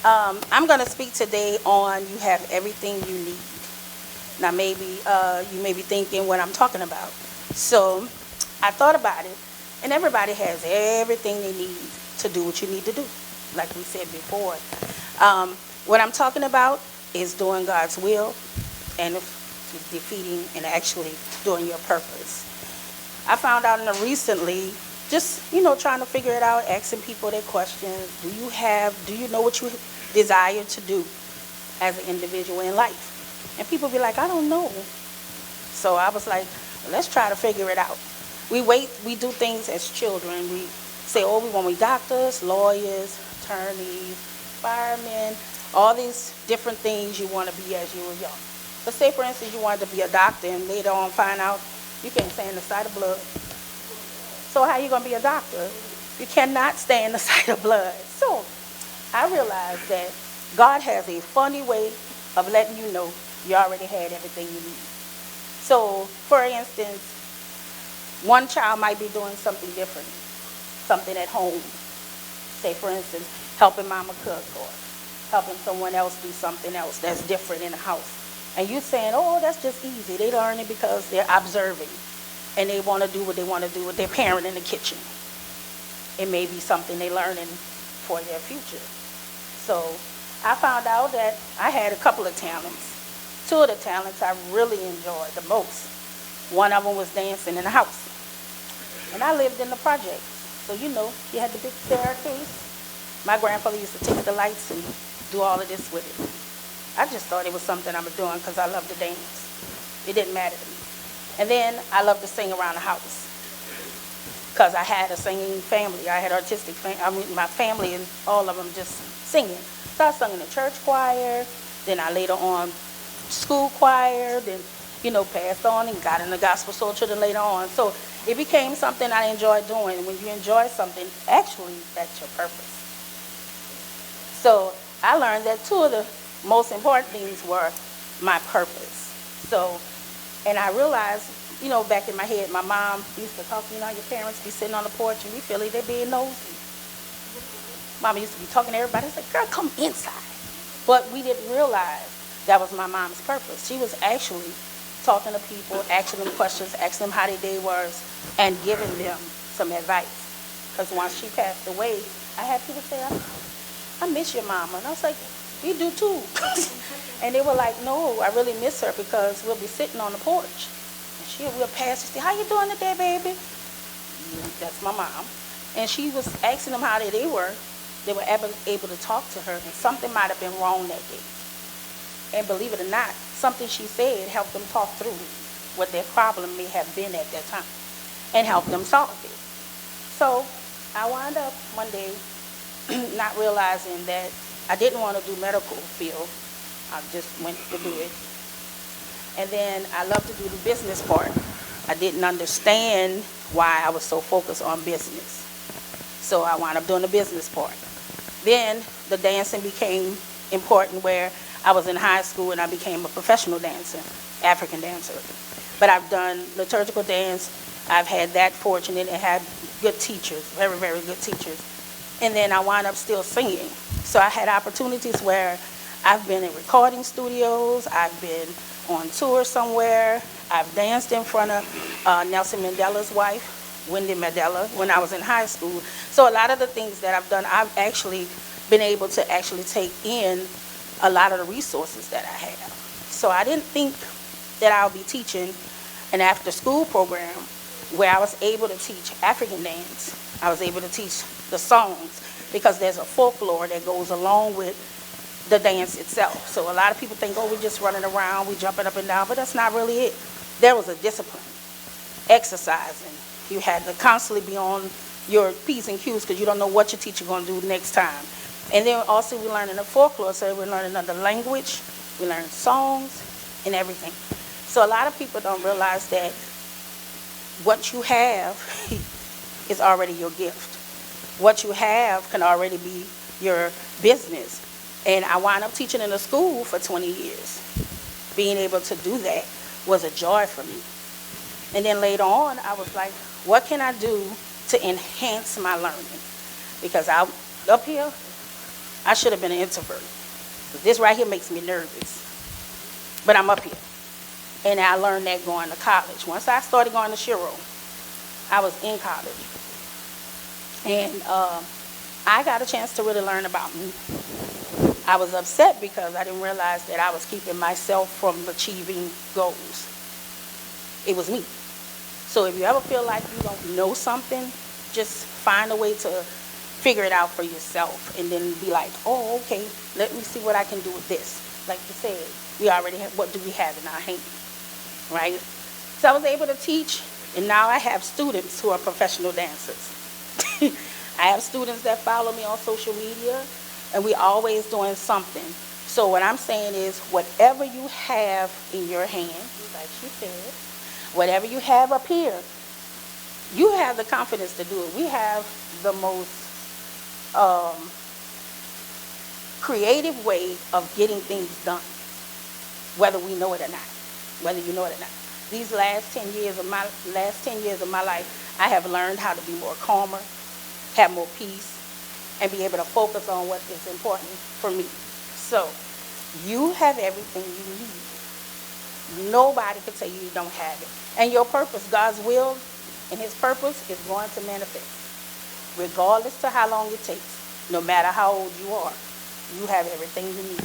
I'm going to speak today on you have everything you need. Now, maybe you may be thinking what I'm talking about. So, I thought about it, and everybody has everything they need to do what you need to do, like we said before. What I'm talking about is doing God's will and defeating and actually doing your purpose. I found out recently, just trying to figure it out, asking people their questions. Do you know what you desire to do as an individual in life? And people be like, I don't know. So I was like, well, let's try to figure it out. We do things as children. We say, oh, we want to be doctors, lawyers, attorneys, firemen, all these different things you want to be as you were young. But say, for instance, you wanted to be a doctor and later on find out you can't stand the sight of blood. So how are you going to be a doctor? You cannot stand the sight of blood. So I realized that God has a funny way of letting you know you already had everything you need. So, for instance, one child might be doing something different, something at home. Say, for instance, helping mama cook or helping someone else do something else that's different in the house. And you saying, oh, that's just easy. They learn it because they're observing and they want to do what they want to do with their parent in the kitchen. It may be something they're learning for their future. So I found out that I had a couple of talents. Two of the talents I really enjoyed the most. One of them was dancing in the house. And I lived in the projects. So you had the big staircase. My grandfather used to take the lights and do all of this with it. I just thought it was something I was doing because I loved to dance. It didn't matter to me. And then I loved to sing around the house because I had a singing family. I had artistic family. My family and all of them just singing. So I sung in the church choir. Then I later on school choir. Then, passed on and got in the gospel soul children later on. So it became something I enjoyed doing. And when you enjoy something, actually, that's your purpose. So I learned that two of the most important things were my purpose. So, and I realized, back in my head, my mom used to talk, your parents be sitting on the porch and we feel like they're being nosy. Mama used to be talking to everybody. It's like, girl, come inside. But we didn't realize that was my mom's purpose. She was actually talking to people, asking them questions, asking them how their day was, and giving them some advice. Because once she passed away, I had people say, I miss your mama. And I was like, we do too. And they were like, no, I really miss her because we'll be sitting on the porch. And we'll pass and say, how you doing today, baby? That's my mom. And she was asking them how they were. They were able to talk to her, and something might have been wrong that day. And believe it or not, something she said helped them talk through what their problem may have been at that time and help them solve it. So I wound up one day not realizing that I didn't want to do medical field. I just went to do it. And then I love to do the business part. I didn't understand why I was so focused on business. So I wound up doing the business part. Then the dancing became important where I was in high school and I became a professional dancer, African dancer. But I've done liturgical dance. I've had that fortunate and had good teachers, very, very good teachers. And then I wound up still singing. So I had opportunities where I've been in recording studios, I've been on tour somewhere, I've danced in front of Nelson Mandela's wife, Wendy Mandela, when I was in high school. So a lot of the things that I've done, I've actually been able to actually take in a lot of the resources that I have. So I didn't think that I'll be teaching an after-school program where I was able to teach African dance. I was able to teach the songs because there's a folklore that goes along with the dance itself. So a lot of people think, oh, we're just running around, we're jumping up and down, but that's not really it. There was a discipline, exercising. You had to constantly be on your P's and Q's because you don't know what your teacher's going to do next time. And then also we're learning the folklore, so we're learning another language, we learn songs and everything. So a lot of people don't realize that what you have is already your gift. What you have can already be your business. And I wound up teaching in a school for 20 years. Being able to do that was a joy for me. And then later on, I was like, what can I do to enhance my learning? Because up here, I should have been an introvert. This right here makes me nervous. But I'm up here. And I learned that going to college. Once I started going to Shiro, I was in college. And I got a chance to really learn about me. I was upset because I didn't realize that I was keeping myself from achieving goals. It was me. So if you ever feel like you don't know something, just find a way to figure it out for yourself and then be like, oh, okay, let me see what I can do with this. Like you said, we already have, what do we have in our hand, right? So I was able to teach, and now I have students who are professional dancers. I have students that follow me on social media, and we always doing something. So what I'm saying is, whatever you have in your hand, like she said, whatever you have up here, you have the confidence to do it. We have the most creative way of getting things done, whether we know it or not. Whether you know it or not. These last 10 years of my life, I have learned how to be more calmer, have more peace, and be able to focus on what is important for me. So, you have everything you need. Nobody can tell you don't have it. And your purpose, God's will and his purpose is going to manifest. Regardless to how long it takes, no matter how old you are, you have everything you need.